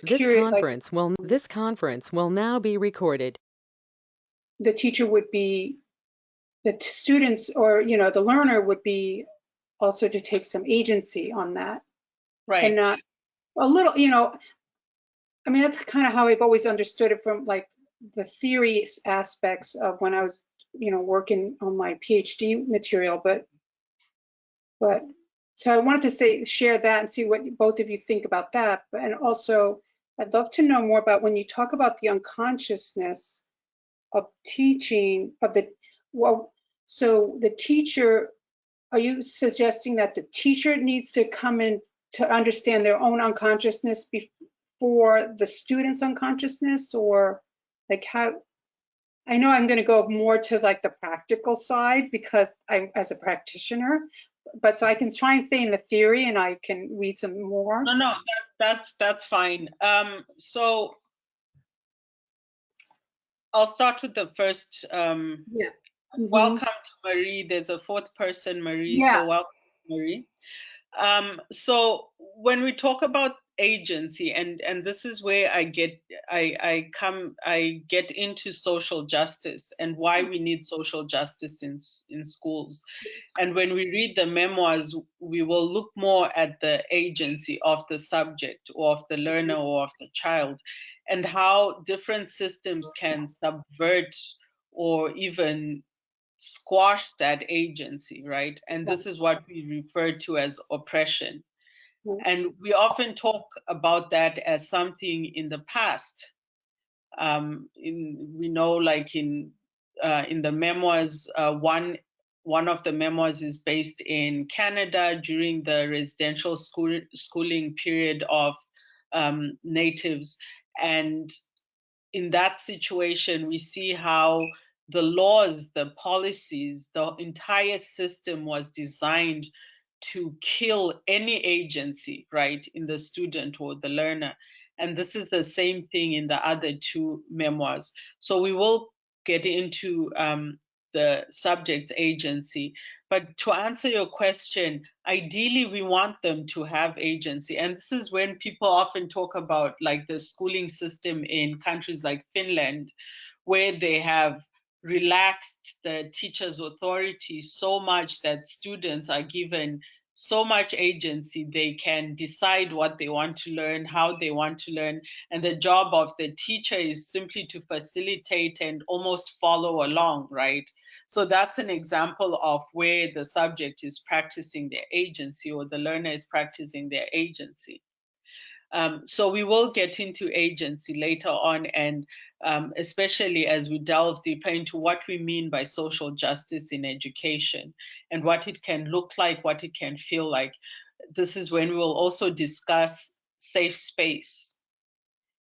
curious, like This conference will now be recorded. the teacher would be, the students or, you know, the learner would be also to take some agency on that and Right. not a little, you know, I mean, that's kind of how I've always understood it from like the theory aspects of when I was, you know, working on my PhD material, but so I wanted to share that and see what both of you think about that. And also, I'd love to know more about when you talk about the unconsciousness of teaching, of the, well, so the teacher, are you suggesting that the teacher needs to come in to understand their own unconsciousness before the student's unconsciousness, or like how? I know I'm going to go more to like the practical side because I'm as a practitioner, but so I can try and stay in the theory and I can read some more. No, that's fine. So I'll start with the first. Yeah. Welcome to Marie. There's a fourth person, Marie. Yeah. So welcome, Marie. So when we talk about agency, and this is where I get into social justice and why we need social justice in schools. And when we read the memoirs, we will look more at the agency of the subject or of the learner or of the child, and how different systems can subvert or even squash that agency, right? And this is what we refer to as oppression. And we often talk about that as something in the past. We know, like in the memoirs, one of the memoirs is based in Canada during the residential schooling period of natives, and in that situation, we see how the laws, the policies, the entire system was designed to kill any agency, right, in the student or the learner. And this is the same thing in the other two memoirs. So we will get into the subject's agency. But to answer your question, ideally we want them to have agency. And this is when people often talk about like the schooling system in countries like Finland, where they have relaxed the teacher's authority so much that students are given so much agency. They can decide what they want to learn, how they want to learn, and the job of the teacher is simply to facilitate and almost follow along, right? So that's an example of where the subject is practicing their agency or the learner is practicing their agency. So we will get into agency later on, and especially as we delve deeper into what we mean by social justice in education and what it can look like, what it can feel like. This is when we will also discuss safe space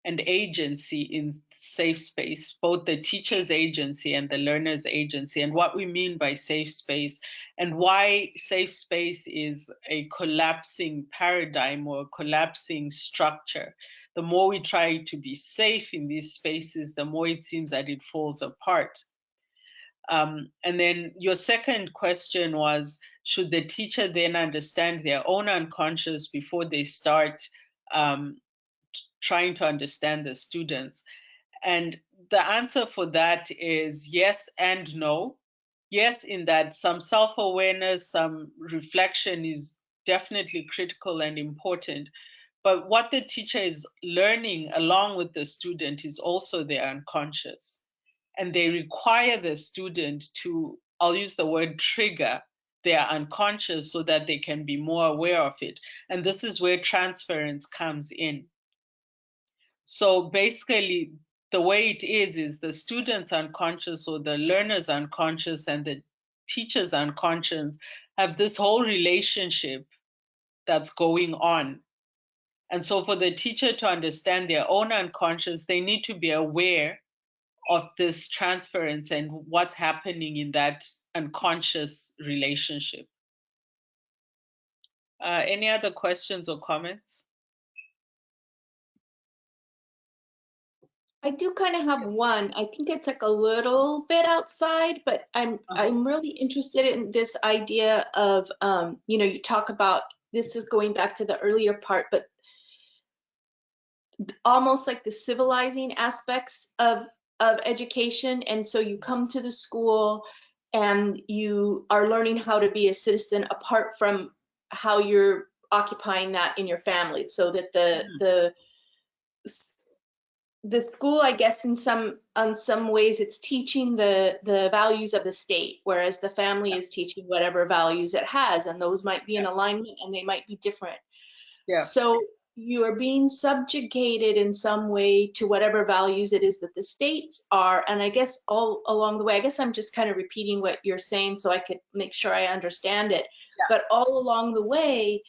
and agency in safe space, both the teacher's agency and the learner's agency, and what we mean by safe space, and why safe space is a collapsing paradigm or a collapsing structure. The more we try to be safe in these spaces, the more it seems that it falls apart. And then your second question was, should the teacher then understand their own unconscious before they start trying to understand the students? And the answer for that is yes and no. Yes, in that some self awareness, some reflection is definitely critical and important. But what the teacher is learning along with the student is also their unconscious. And they require the student to, I'll use the word trigger, their unconscious so that they can be more aware of it. And this is where transference comes in. So basically, the way it is the student's unconscious or the learner's unconscious and the teacher's unconscious have this whole relationship that's going on. And so for the teacher to understand their own unconscious, they need to be aware of this transference and what's happening in that unconscious relationship. Any other questions or comments? I do kind of have one. I think it's like a little bit outside, but I'm really interested in this idea of you know, you talk about, this is going back to the earlier part, but almost like the civilizing aspects of education. And so you come to the school and you are learning how to be a citizen apart from how you're occupying that in your family, so that the school, I guess, in some ways, it's teaching the values of the state, whereas the family is teaching whatever values it has, and those might be in alignment and they might be different. Yeah. So you are being subjugated in some way to whatever values it is that the states are. And I guess all along the way, I guess I'm just kind of repeating what you're saying so I could make sure I understand it. Yeah. But all along the way,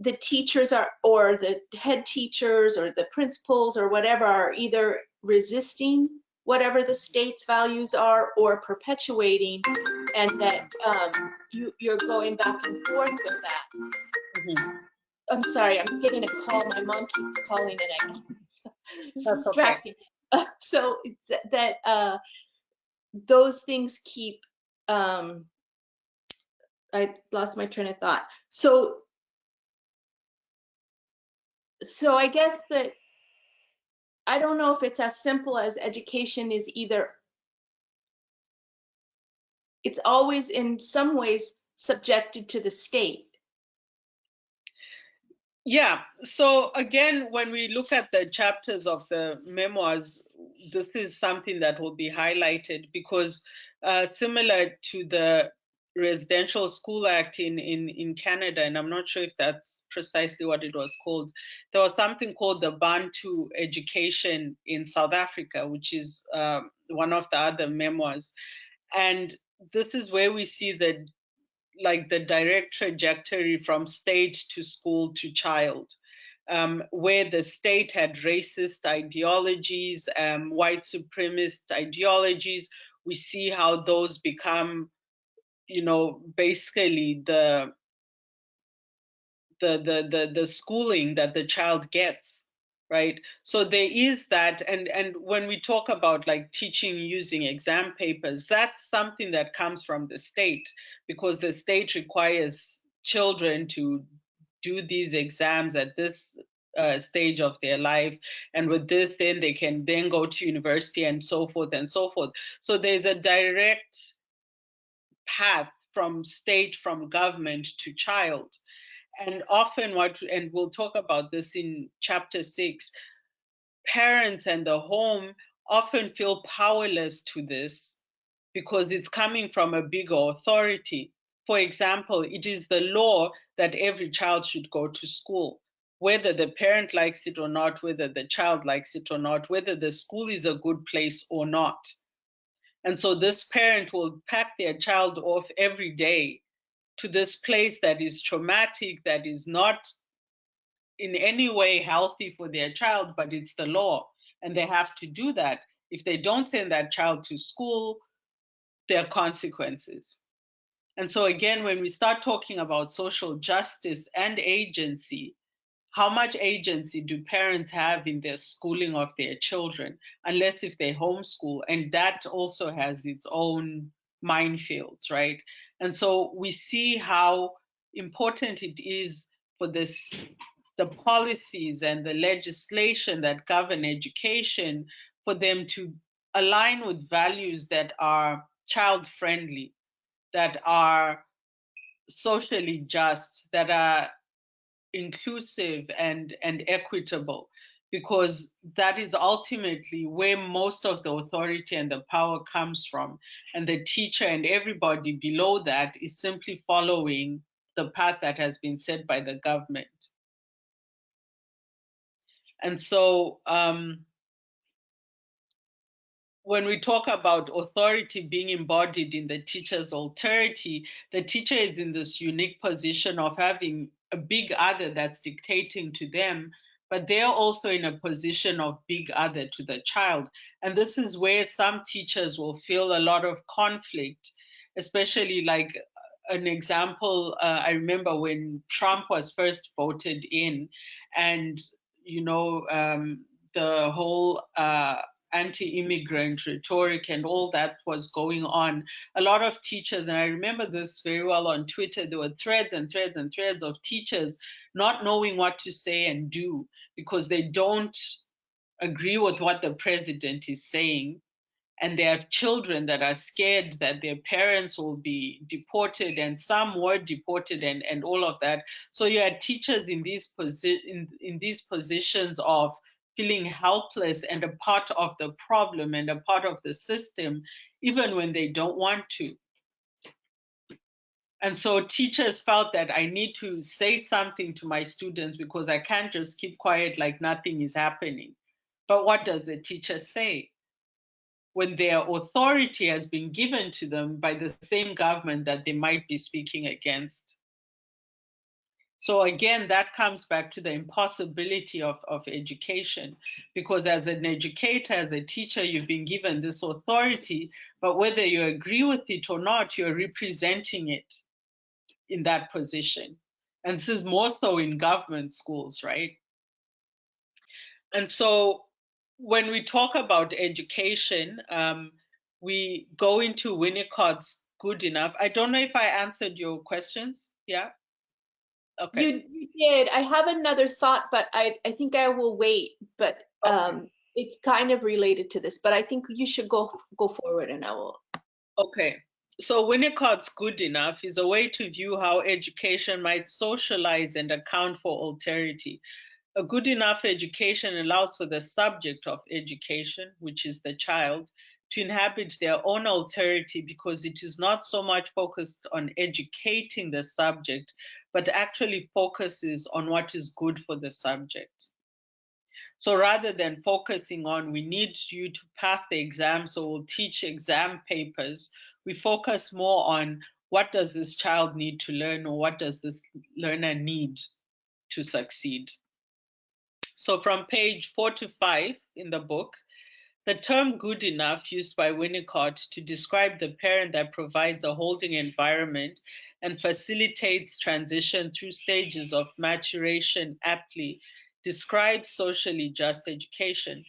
the teachers are, or the head teachers or the principals or whatever, are either resisting whatever the state's values are or perpetuating, and that you're going back and forth with that. Mm-hmm. I'm sorry, I'm getting a call. My mom keeps calling and it's That's distracting. So it's that those things keep, I lost my train of thought. So I guess that I don't know if it's as simple as education is either, it's always in some ways subjected to the state. Yeah. So again, when we look at the chapters of the memoirs, this is something that will be highlighted because similar to the Residential School Act in Canada, and I'm not sure if that's precisely what it was called, there was something called the Bantu Education in South Africa, which is one of the other memoirs. And this is where we see the direct trajectory from state to school to child, where the state had racist ideologies, white supremacist ideologies. We see how those become, basically the schooling that the child gets, right? So there is that, and when we talk about like teaching using exam papers, that's something that comes from the state, because the state requires children to do these exams at this stage of their life, and with this then they can then go to university and so forth and so forth. So there's a direct path from state, from government to child. And often and we'll talk about this in chapter 6, parents and the home often feel powerless to this because it's coming from a bigger authority. For example, it is the law that every child should go to school, whether the parent likes it or not, whether the child likes it or not, whether the school is a good place or not. And so this parent will pack their child off every day to this place that is traumatic, that is not in any way healthy for their child, but it's the law. And they have to do that. If they don't send that child to school, there are consequences. And so, again, when we start talking about social justice and agency, how much agency do parents have in their schooling of their children, unless if they homeschool? And that also has its own minefields, right? And so we see how important it is for the policies and the legislation that govern education, for them to align with values that are child friendly, that are socially just, that are inclusive and equitable, because that is ultimately where most of the authority and the power comes from. And the teacher and everybody below that is simply following the path that has been set by the government. And so when we talk about authority being embodied in the teacher's authority, the teacher is in this unique position of having a big other that's dictating to them, but they're also in a position of big other to the child. And this is where some teachers will feel a lot of conflict, especially like an example. I remember when Trump was first voted in, and the whole anti-immigrant rhetoric and all that was going on, a lot of teachers, and I remember this very well on Twitter, there were threads and threads and threads of teachers not knowing what to say and do because they don't agree with what the president is saying. And they have children that are scared that their parents will be deported, and some were deported, and all of that. So you had teachers in these positions of feeling helpless and a part of the problem and a part of the system, even when they don't want to. And so teachers felt that I need to say something to my students because I can't just keep quiet like nothing is happening. But what does the teacher say when their authority has been given to them by the same government that they might be speaking against? So again, that comes back to the impossibility of education, because as an educator, as a teacher, you've been given this authority, but whether you agree with it or not, you're representing it in that position. And this is more so in government schools, right? And so when we talk about education, we go into Winnicott's Good Enough. I don't know if I answered your questions. Yeah? Okay. You did. I have another thought, but I think I will wait. But it's kind of related to this. But I think you should go forward, and I will. Okay. So Winnicott's Good Enough is a way to view how education might socialize and account for alterity. A good enough education allows for the subject of education, which is the child, to inhabit their own alterity because it is not so much focused on educating the subject, but actually focuses on what is good for the subject. So rather than focusing on, we need you to pass the exam, so we'll teach exam papers, we focus more on what does this child need to learn, or what does this learner need to succeed. So from page 4 to 5 in the book, the term good enough used by Winnicott to describe the parent that provides a holding environment and facilitates transition through stages of maturation aptly describes socially just education.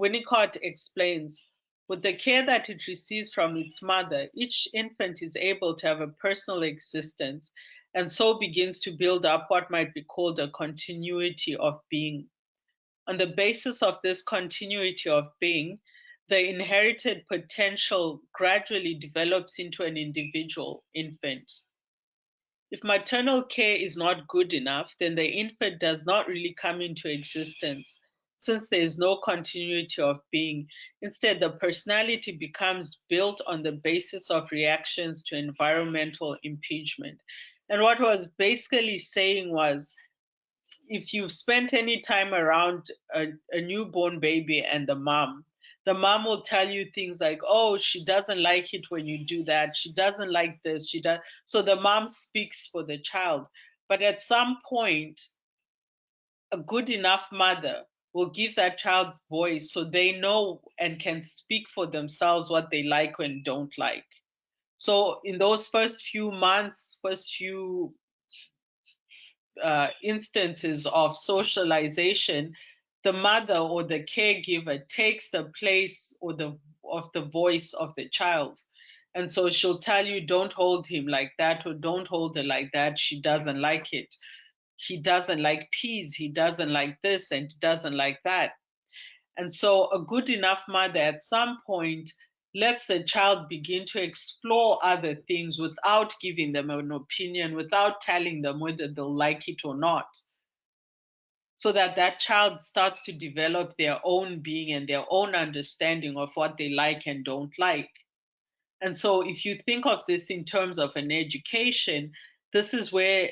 Winnicott explains, with the care that it receives from its mother, each infant is able to have a personal existence and so begins to build up what might be called a continuity of being. On the basis of this continuity of being, the inherited potential gradually develops into an individual infant. If maternal care is not good enough, then the infant does not really come into existence, since there is no continuity of being. Instead, the personality becomes built on the basis of reactions to environmental impingement. And what was basically saying was, if you've spent any time around a newborn baby and the mom will tell you things like, oh, she doesn't like it when you do that, she doesn't like this, she does. So the mom speaks for the child, but at some point a good enough mother will give that child voice so they know and can speak for themselves what they like and don't like. So in those first few months, first few instances of socialization, the mother or the caregiver takes the place or of the voice of the child. And so she'll tell you, don't hold him like that, or don't hold her like that. She doesn't like it. He doesn't like peas. He doesn't like this and doesn't like that. And so a good enough mother at some point lets the child begin to explore other things without giving them an opinion, without telling them whether they'll like it or not, so that that child starts to develop their own being and their own understanding of what they like and don't like. And so if you think of this in terms of an education, this is where,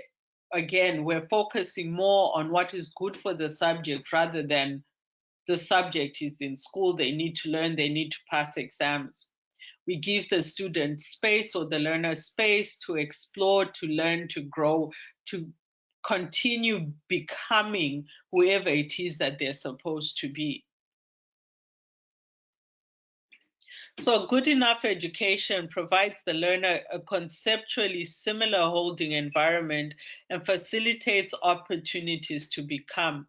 again, we're focusing more on what is good for the subject rather than the subject is in school, they need to learn, they need to pass exams. We give the student space, or the learner space, to explore, to learn, to grow, to continue becoming whoever it is that they're supposed to be. So a good enough education provides the learner a conceptually similar holding environment and facilitates opportunities to become.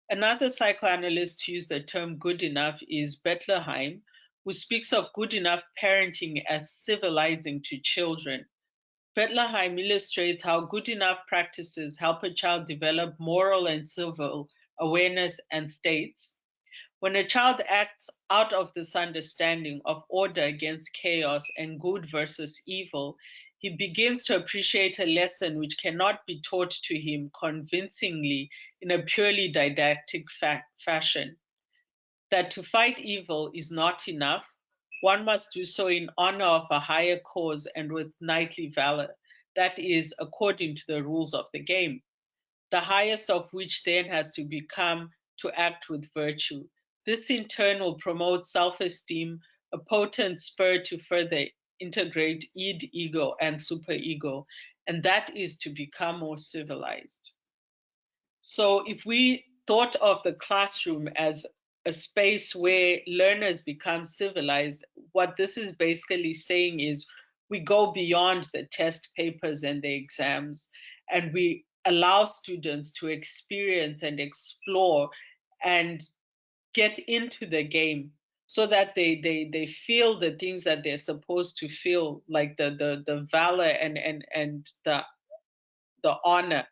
Another psychoanalyst who used the term good enough is Bettelheim, who speaks of good enough parenting as civilizing to children. Bettelheim illustrates how good enough practices help a child develop moral and civil awareness and states. When a child acts out of this understanding of order against chaos and good versus evil, he begins to appreciate a lesson which cannot be taught to him convincingly in a purely didactic fashion. That to fight evil is not enough. One must do so in honor of a higher cause and with knightly valor, that is, according to the rules of the game, the highest of which then has to become to act with virtue. This in turn will promote self esteem, a potent spur to further integrate id, ego, and superego, and that is to become more civilized. So, if we thought of the classroom as a space where learners become civilized, what this is basically saying is we go beyond the test papers and the exams, and we allow students to experience and explore and get into the game so that they feel the things that they're supposed to feel, like the valor and the honor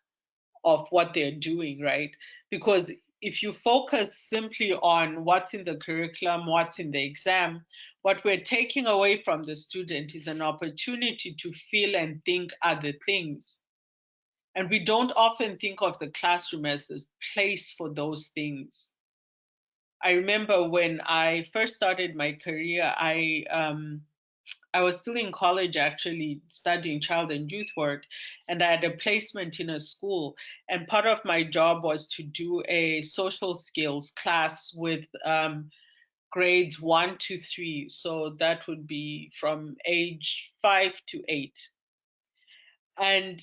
of what they're doing, right? Because if you focus simply on what's in the curriculum, what's in the exam, what we're taking away from the student is an opportunity to feel and think other things. And we don't often think of the classroom as this place for those things. I remember when I first started my career, I was still in college actually studying child and youth work, and I had a placement in a school. And part of my job was to do a social skills class with grades 1 to 3. So that would be from age 5 to 8. And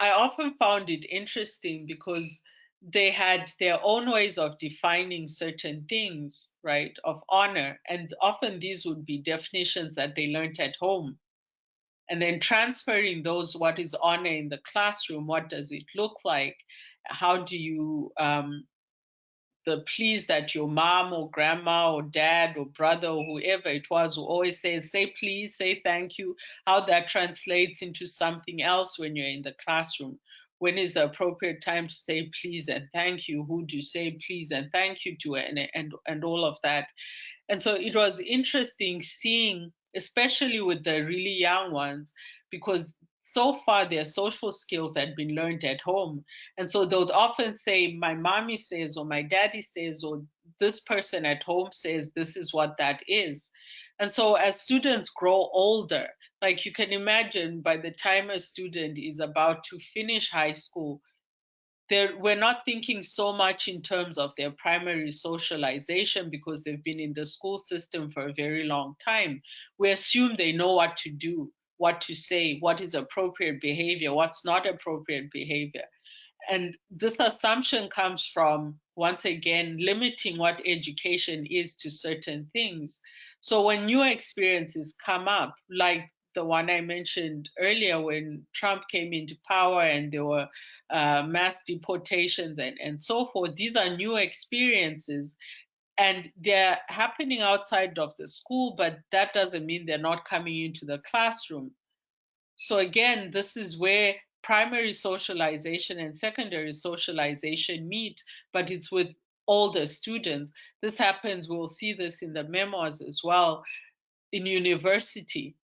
I often found it interesting because they had their own ways of defining certain things, right, of honor. And often these would be definitions that they learned at home. And then transferring those, what is honor in the classroom, what does it look like? How do you the please that your mom or grandma or dad or brother or whoever it was who always says, say please, say thank you, how that translates into something else when you're in the classroom. When is the appropriate time to say please and thank you? Who do you say please and thank you to, and all of that. And so it was interesting seeing, especially with the really young ones, because so far their social skills had been learned at home. And so they would often say, my mommy says, or my daddy says, or this person at home says, this is what that is. And so as students grow older, like you can imagine by the time a student is about to finish high school, we're not thinking so much in terms of their primary socialization because they've been in the school system for a very long time. We assume they know what to do, what to say, what is appropriate behavior, what's not appropriate behavior. And this assumption comes from, once again, limiting what education is to certain things. So when new experiences come up, like the one I mentioned earlier when Trump came into power and there were mass deportations and so forth, these are new experiences and they're happening outside of the school, but that doesn't mean they're not coming into the classroom. So again, this is where primary socialization and secondary socialization meet, but it's with older students. This happens, we'll see this in the memoirs as well, in university.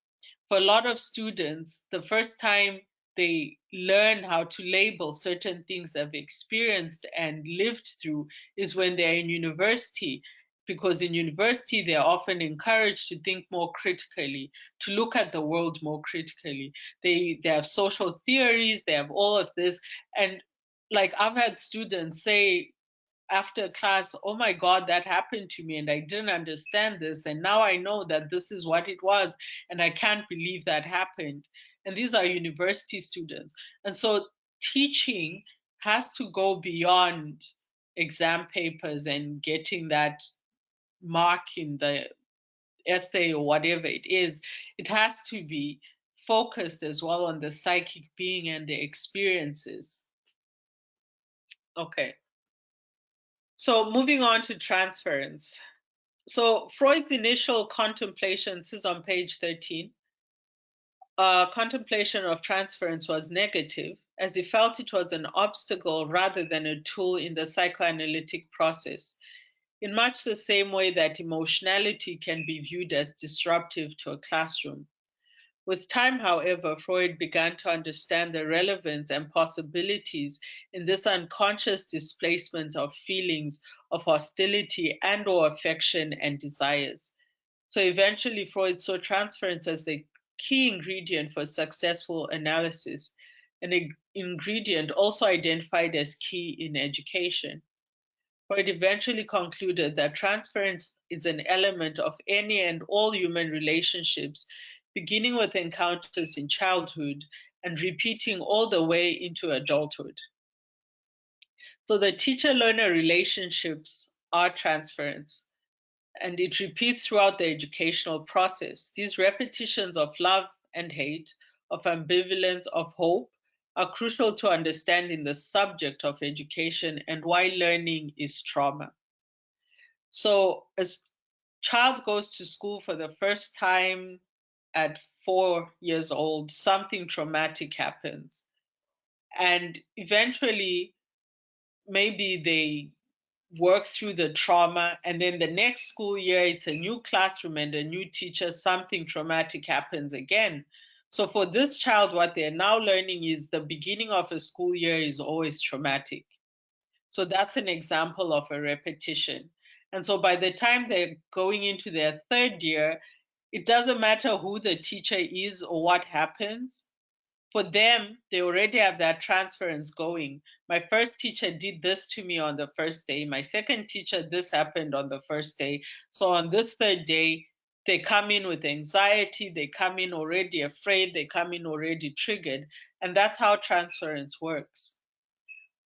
For a lot of students, the first time they learn how to label certain things they've experienced and lived through is when they're in university. Because in university, they're often encouraged to think more critically, to look at the world more critically. They have social theories, they have all of this. And like I've had students say, after class, oh my God, that happened to me and I didn't understand this. And now I know that this is what it was. And I can't believe that happened. And these are university students. And so teaching has to go beyond exam papers and getting that mark in the essay or whatever it is. It has to be focused as well on the psychic being and the experiences. Okay. So moving on to transference. So Freud's initial contemplation, this is on page 13, contemplation of transference was negative, as he felt it was an obstacle rather than a tool in the psychoanalytic process, in much the same way that emotionality can be viewed as disruptive to a classroom. With time, however, Freud began to understand the relevance and possibilities in this unconscious displacement of feelings of hostility and/or affection and desires. So eventually, Freud saw transference as the key ingredient for successful analysis, an ingredient also identified as key in education. Freud eventually concluded that transference is an element of any and all human relationships, beginning with encounters in childhood and repeating all the way into adulthood. So the teacher-learner relationships are transference, and it repeats throughout the educational process. These repetitions of love and hate, of ambivalence, of hope, are crucial to understanding the subject of education and why learning is trauma. So a child goes to school for the first time at 4 years old, something traumatic happens. And eventually, maybe they work through the trauma, and then the next school year, it's a new classroom and a new teacher, something traumatic happens again. So for this child, what they're now learning is the beginning of a school year is always traumatic. So that's an example of a repetition. And so by the time they're going into their third year, it doesn't matter who the teacher is or what happens. For them, they already have that transference going. My first teacher did this to me on the first day. My second teacher, this happened on the first day. So on this third day, they come in with anxiety, they come in already afraid, they come in already triggered. And that's how transference works.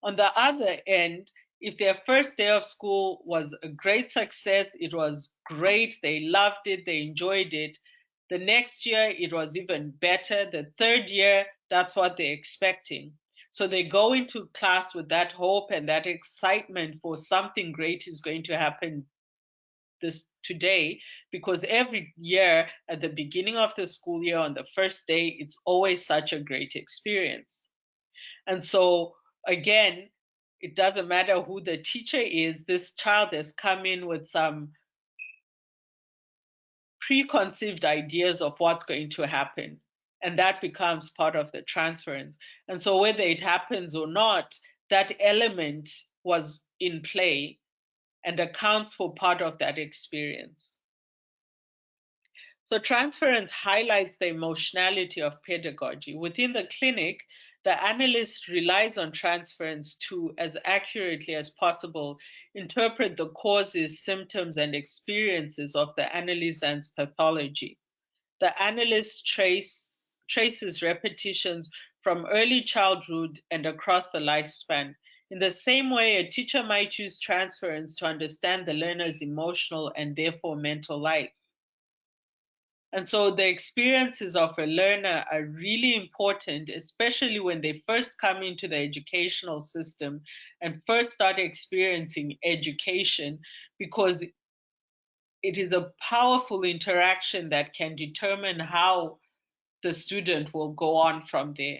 On the other end, if their first day of school was a great success, it was great, they loved it, they enjoyed it. The next year, it was even better. The third year, that's what they're expecting. So they go into class with that hope and that excitement for something great is going to happen this today, because every year at the beginning of the school year on the first day, it's always such a great experience. And so again, it doesn't matter who the teacher is, this child has come in with some preconceived ideas of what's going to happen. And that becomes part of the transference. And so whether it happens or not, that element was in play and accounts for part of that experience. So transference highlights the emotionality of pedagogy. Within the clinic, the analyst relies on transference to, as accurately as possible, interpret the causes, symptoms, and experiences of the analysand's pathology. The analyst traces repetitions from early childhood and across the lifespan. In the same way, a teacher might use transference to understand the learner's emotional and therefore mental life. And so the experiences of a learner are really important, especially when they first come into the educational system and first start experiencing education, because it is a powerful interaction that can determine how the student will go on from there.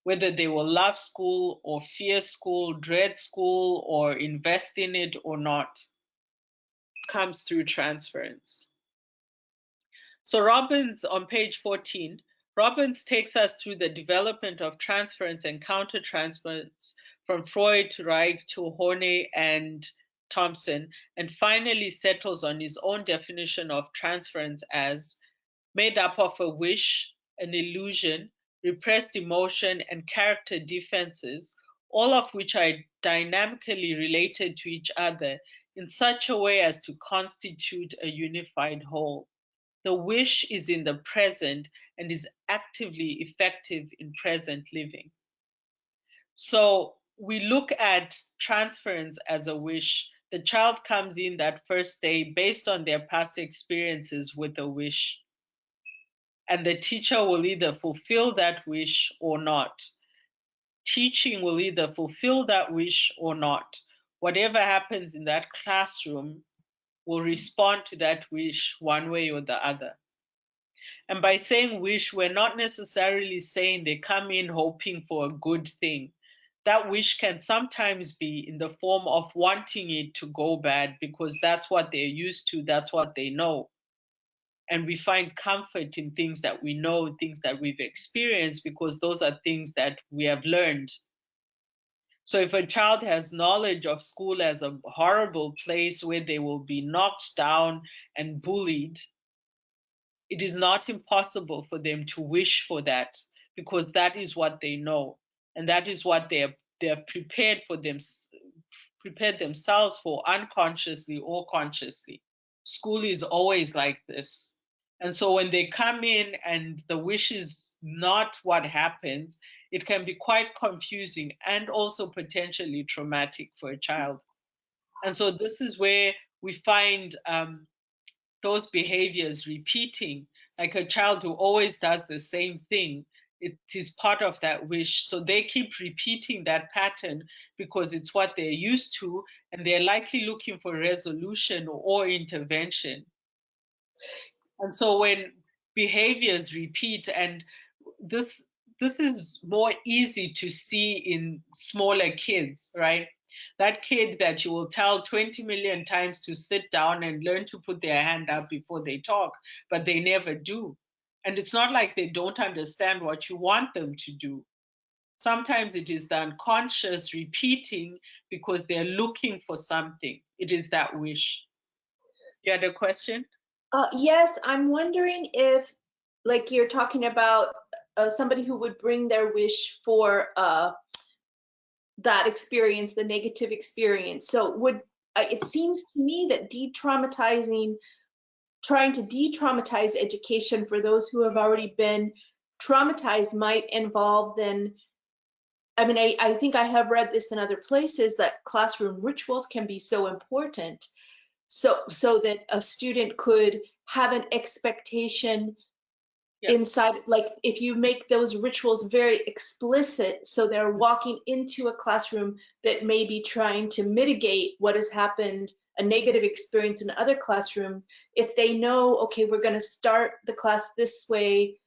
Whether they will love school or fear school, dread school, or invest in it or not, comes through transference. So Robbins, on page 14, Robbins takes us through the development of transference and countertransference from Freud to Reich to Horney and Thompson, and finally settles on his own definition of transference as made up of a wish, an illusion, repressed emotion, and character defenses, all of which are dynamically related to each other in such a way as to constitute a unified whole. The wish is in the present and is actively effective in present living. So we look at transference as a wish. The child comes in that first day based on their past experiences with a wish. And the teacher will either fulfill that wish or not. Teaching will either fulfill that wish or not. whatever happens in that classroom will respond to that wish one way or the other. And by saying wish, we're not necessarily saying they come in hoping for a good thing. That wish can sometimes be in the form of wanting it to go bad because that's what they're used to, that's what they know. And we find comfort in things that we know, things that we've experienced, because those are things that we have learned. So if a child has knowledge of school as a horrible place where they will be knocked down and bullied, it is not impossible for them to wish for that, because that is what they know, and that is what they're prepared themselves for, unconsciously or consciously. School is always like this. And so when they come in and the wish is not what happens, it can be quite confusing and also potentially traumatic for a child. And so this is where we find those behaviors repeating, like a child who always does the same thing. It is part of that wish. So they keep repeating that pattern because it's what they're used to, and they're likely looking for resolution or intervention. And so when behaviors repeat, and this this is more easy to see in smaller kids, right? That kid that you will tell 20 million times to sit down and learn to put their hand up before they talk, but they never do. And it's not like they don't understand what you want them to do. Sometimes it is the unconscious repeating because they're looking for something. It is that wish. You had a question? Yes, I'm wondering if, like you're talking about somebody who would bring their wish for that experience, the negative experience. So it seems to me that trying to de-traumatize education for those who have already been traumatized might involve then, I mean, I think I have read this in other places that classroom rituals can be so important. So that a student could have an expectation inside, like if you make those rituals very explicit, so they're walking into a classroom that may be trying to mitigate what has happened, a negative experience in other classrooms. If they know, okay, we're going to start the class this way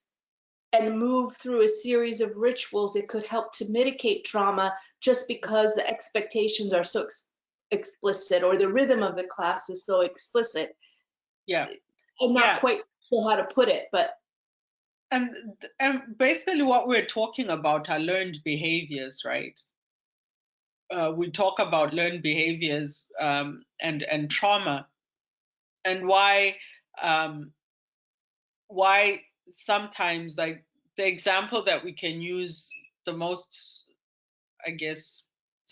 and move through a series of rituals, it could help to mitigate trauma just because the expectations are so explicit, or the rhythm of the class is so explicit. Yeah. I'm not quite sure how to put it, but And basically what we're talking about are learned behaviors, right? We talk about learned behaviors and trauma, and um, why sometimes, like the example that we can use, the most, I guess,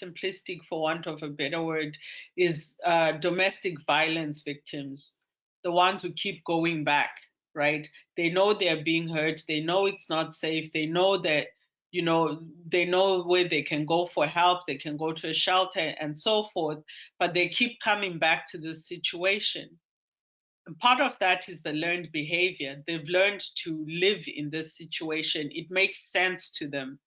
simplistic for want of a better word, is domestic violence victims, the ones who keep going back, right? They know they're being hurt, they know it's not safe, they know that, they know where they can go for help, they can go to a shelter and so forth, but they keep coming back to this situation. And part of that is the learned behavior. They've learned to live in this situation. It makes sense to them,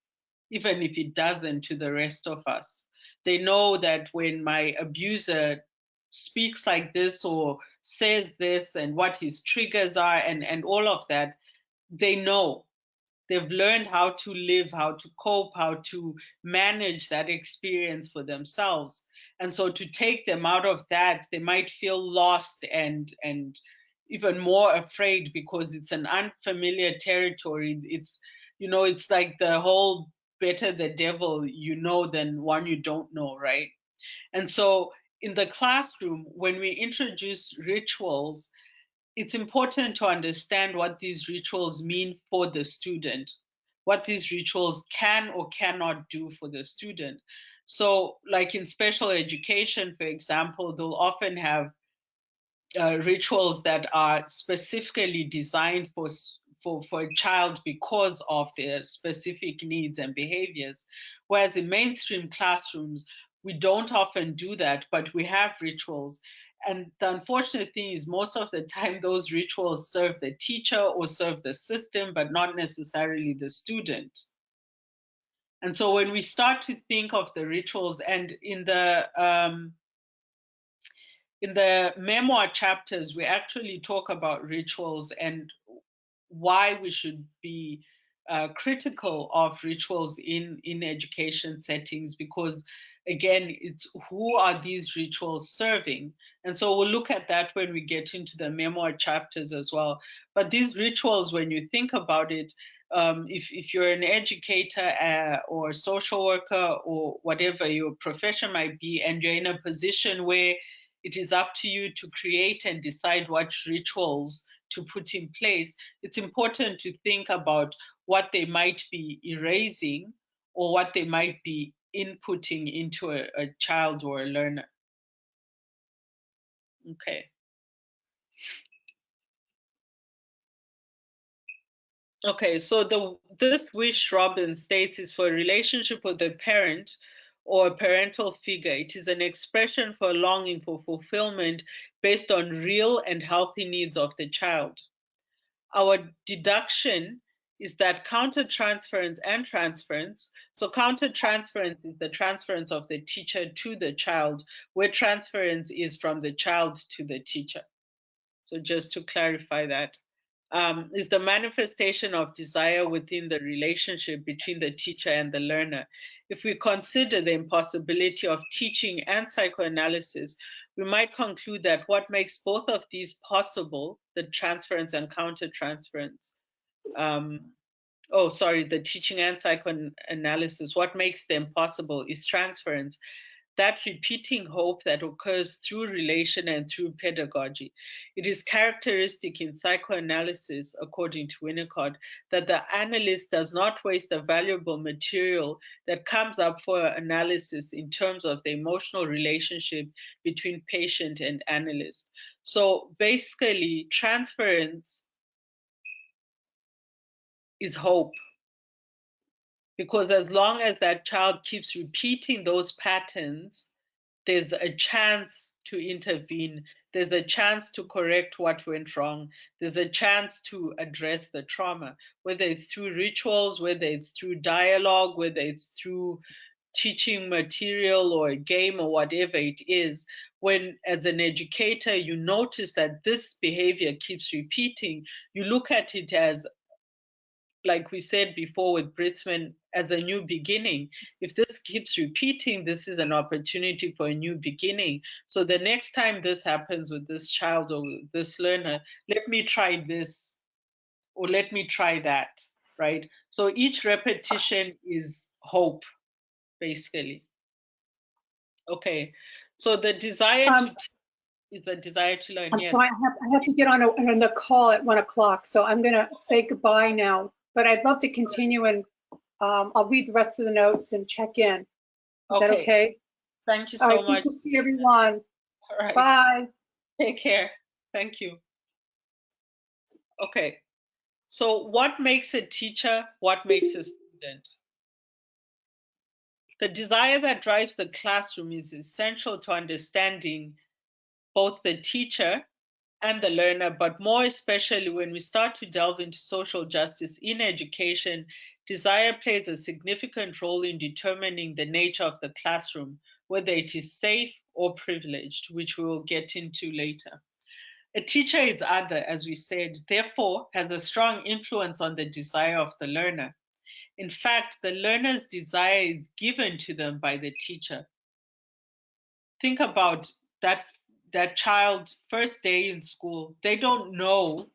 even if it doesn't to the rest of us. They know that when my abuser speaks like this or says this and what his triggers are and all of that, they know. They've learned how to live, how to cope, how to manage that experience for themselves. And so to take them out of that, they might feel lost and even more afraid because it's an unfamiliar territory. It's like the whole better the devil you know than one you don't know, right? And so in the classroom, when we introduce rituals, it's important to understand what these rituals mean for the student, what these rituals can or cannot do for the student. So, like in special education, for example, they'll often have rituals that are specifically designed for a child because of their specific needs and behaviors. Whereas in mainstream classrooms, we don't often do that, but we have rituals. And the unfortunate thing is, most of the time, those rituals serve the teacher or serve the system, but not necessarily the student. And so when we start to think of the rituals, and in the memoir chapters, we actually talk about rituals and why we should be critical of rituals in education settings, because again, it's who are these rituals serving? And so we'll look at that when we get into the memoir chapters as well. But these rituals, when you think about it, if you're an educator or social worker or whatever your profession might be, and you're in a position where it is up to you to create and decide what rituals to put in place, it's important to think about what they might be erasing or what they might be inputting into a child or a learner. Okay. Okay, so this wish, Robin states, is for a relationship with a parent or a parental figure. It is an expression for longing for fulfillment based on real and healthy needs of the child. Our deduction is that counter-transference and transference, so counter-transference is the transference of the teacher to the child, where transference is from the child to the teacher. So just to clarify that, is the manifestation of desire within the relationship between the teacher and the learner. If we consider the impossibility of teaching and psychoanalysis, we might conclude that what makes both of these possible, the transference and countertransference, the teaching and psychoanalysis, what makes them possible is transference, that repeating hope that occurs through relation and through pedagogy. It is characteristic in psychoanalysis, according to Winnicott, that the analyst does not waste the valuable material that comes up for analysis in terms of the emotional relationship between patient and analyst. So basically, transference is hope, because as long as that child keeps repeating those patterns, there's a chance to intervene. There's a chance to correct what went wrong. There's a chance to address the trauma, whether it's through rituals, whether it's through dialogue, whether it's through teaching material or a game or whatever it is. When, as an educator, you notice that this behavior keeps repeating, you look at it as, like we said before with Britzman, as a new beginning. If this keeps repeating, this is an opportunity for a new beginning. So the next time this happens with this child or this learner, let me try this or let me try that, right? So each repetition is hope, basically. Okay, so the desire to teach is the desire to learn. I'm Yes. sorry, I have to get on the call at 1 o'clock, so I'm gonna say goodbye now. But I'd love to continue, and I'll read the rest of the notes and check in. Is that okay? Thank you All so right, much. good to see everyone. All right. Bye. Take care. Thank you. Okay. So what makes a teacher? What makes a student? The desire that drives the classroom is essential to understanding both the teacher and the learner, but more especially when we start to delve into social justice in education, desire plays a significant role in determining the nature of the classroom, whether it is safe or privileged, which we will get into later. A teacher is other, as we said, therefore has a strong influence on the desire of the learner. In fact, the learner's desire is given to them by the teacher. Think about that child first day in school. They don't know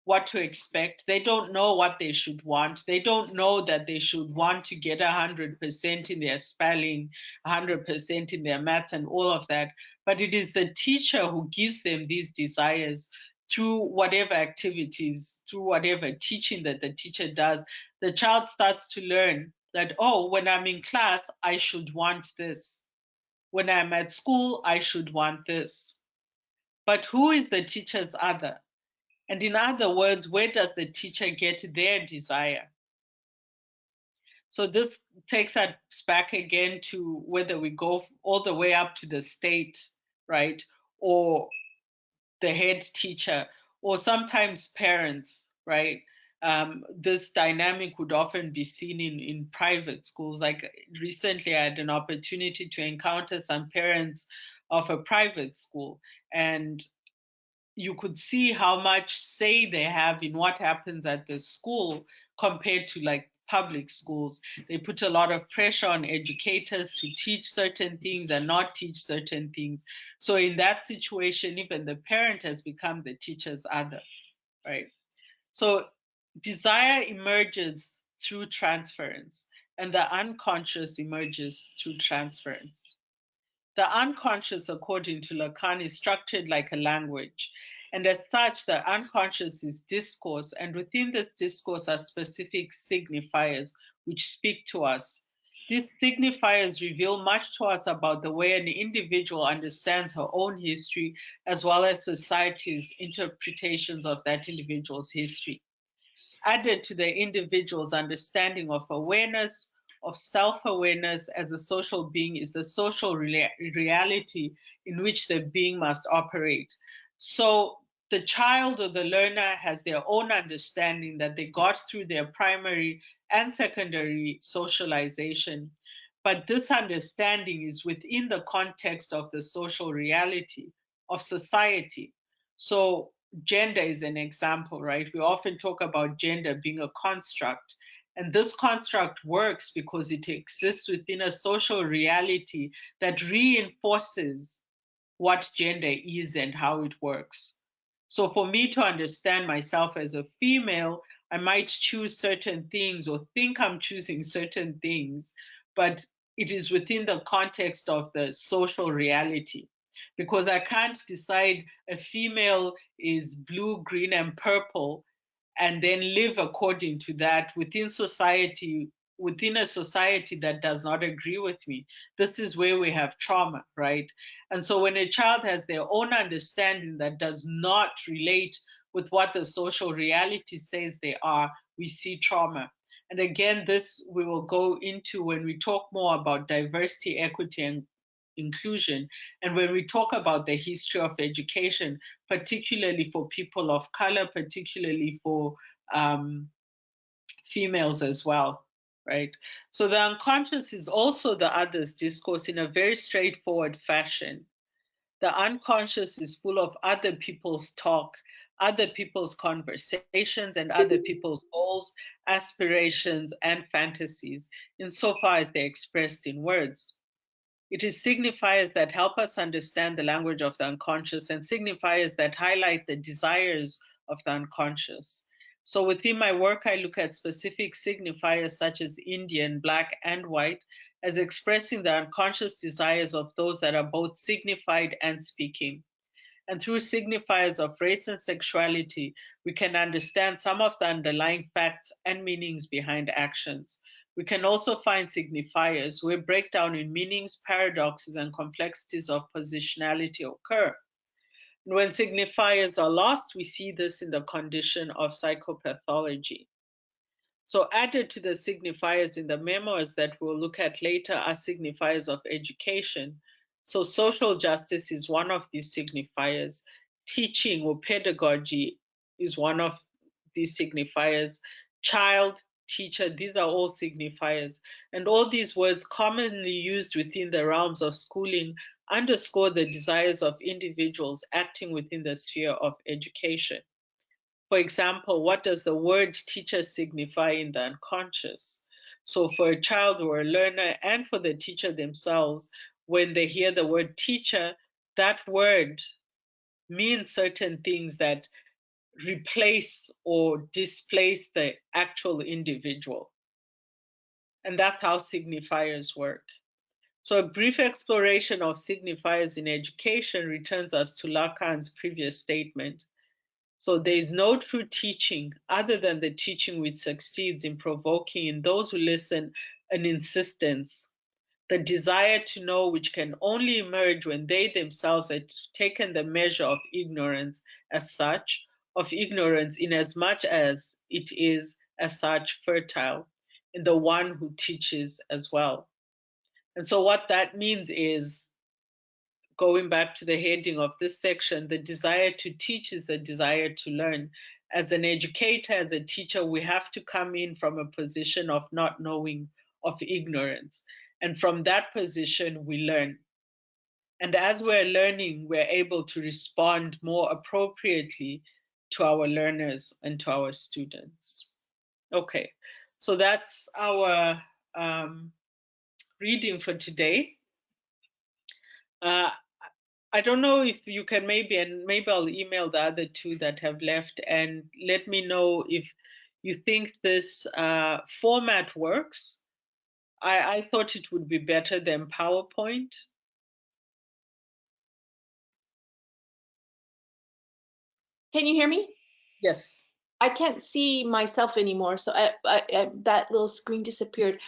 what to expect. They don't know what they should want. They don't know that they should want to get 100% in their spelling, 100% in their maths, and all of that. But it is the teacher who gives them these desires through whatever activities, through whatever teaching that the teacher does. The child starts to learn that, oh, when I'm in class, I should want this. When I'm at school, I should want this. But who is the teacher's other? And in other words, where does the teacher get their desire? So this takes us back again to whether we go all the way up to the state, right? Or the head teacher, or sometimes parents, right? this dynamic would often be seen in private schools. Like recently, I had an opportunity to encounter some parents of a private school, and you could see how much say they have in what happens at the school compared to like public schools. They put a lot of pressure on educators to teach certain things and not teach certain things. So in that situation, even the parent has become the teacher's other, right? So desire emerges through transference, and the unconscious emerges through transference. The unconscious, according to Lacan, is structured like a language. And as such, the unconscious is discourse, and within this discourse are specific signifiers which speak to us. These signifiers reveal much to us about the way an individual understands her own history, as well as society's interpretations of that individual's history. Added to the individual's understanding of awareness, of self-awareness as a social being, is the social reality in which the being must operate. So the child or the learner has their own understanding that they got through their primary and secondary socialization. But this understanding is within the context of the social reality of society. So gender is an example, right? We often talk about gender being a construct. And this construct works because it exists within a social reality that reinforces what gender is and how it works. So, for me to understand myself as a female, I might choose certain things or think I'm choosing certain things, but it is within the context of the social reality. Because I can't decide a female is blue, green, and purple and then live according to that within society, within a society that does not agree with me. This is where we have trauma, right? And so when a child has their own understanding that does not relate with what the social reality says they are, we see trauma. And again, this we will go into when we talk more about diversity, equity, and inclusion. And when we talk about the history of education, particularly for people of color, particularly for um, females as well, right? So the unconscious is also the others discourse in a very straightforward fashion. The unconscious is full of other people's talk, other people's conversations, and other people's goals, aspirations, and fantasies, insofar as they're expressed in words. It is signifiers that help us understand the language of the unconscious and signifiers that highlight the desires of the unconscious. So within my work, I look at specific signifiers such as Indian, Black, and White as expressing the unconscious desires of those that are both signified and speaking. And through signifiers of race and sexuality, we can understand some of the underlying facts and meanings behind actions. We can also find signifiers where breakdown in meanings, paradoxes, and complexities of positionality occur. And when signifiers are lost, we see this in the condition of psychopathology. So added to the signifiers in the memoirs that we'll look at later are signifiers of education. So social justice is one of these signifiers. Teaching or pedagogy is one of these signifiers. Child, teacher, these are all signifiers. And all these words commonly used within the realms of schooling underscore the desires of individuals acting within the sphere of education. For example, what does the word teacher signify in the unconscious? So, for a child or a learner, and for the teacher themselves, when they hear the word teacher, that word means certain things that replace or displace the actual individual. And that's how signifiers work. So, a brief exploration of signifiers in education returns us to Lacan's previous statement. So there is no true teaching other than the teaching which succeeds in provoking in those who listen an insistence, the desire to know which can only emerge when they themselves have taken the measure of ignorance as such, of ignorance in as much as it is as such fertile in the one who teaches as well. And so what that means is, going back to the heading of this section, the desire to teach is the desire to learn. as an educator, as a teacher, we have to come in from a position of not knowing, of ignorance. And from that position, we learn. And as we're learning, we're able to respond more appropriately to our learners and to our students. Okay, so that's our reading for today. I don't know if you can maybe I'll email the other two that have left and let me know if you think this format works. I thought it would be better than PowerPoint. Can you hear me? Yes. I can't see myself anymore, so that little screen disappeared.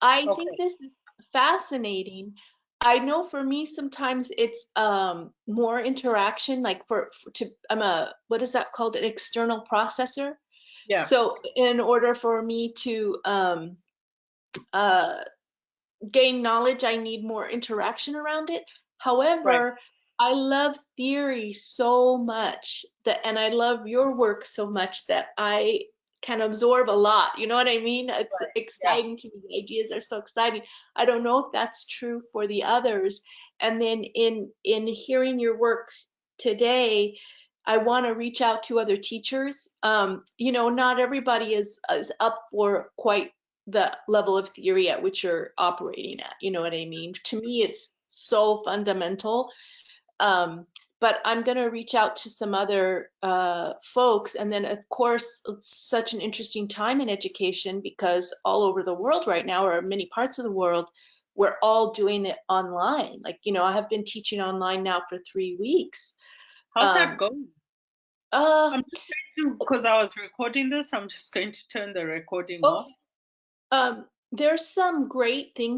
I think Okay. this is fascinating. I know for me sometimes it's more interaction, like I'm a, what is that called, an external processor. Yeah. So in order for me to gain knowledge, I need more interaction around it. However, Right. I love theory so much and I love your work so much that I can absorb a lot. You know what I mean? It's Right. exciting to me. The ideas are so exciting. I don't know if that's true for the others. And then in hearing your work today, I want to reach out to other teachers. You know, not everybody is up for quite the level of theory at which you're operating at. You know what I mean? To me, it's so fundamental. But I'm going to reach out to some other folks. And then, of course, it's such an interesting time in education because all over the world right now, or many parts of the world, we're all doing it online. Like, you know, I have been teaching online now for 3 weeks. How's that going? Uh, I'm just going to, because I was recording this, I'm just going to turn the recording off. okay. There's some great things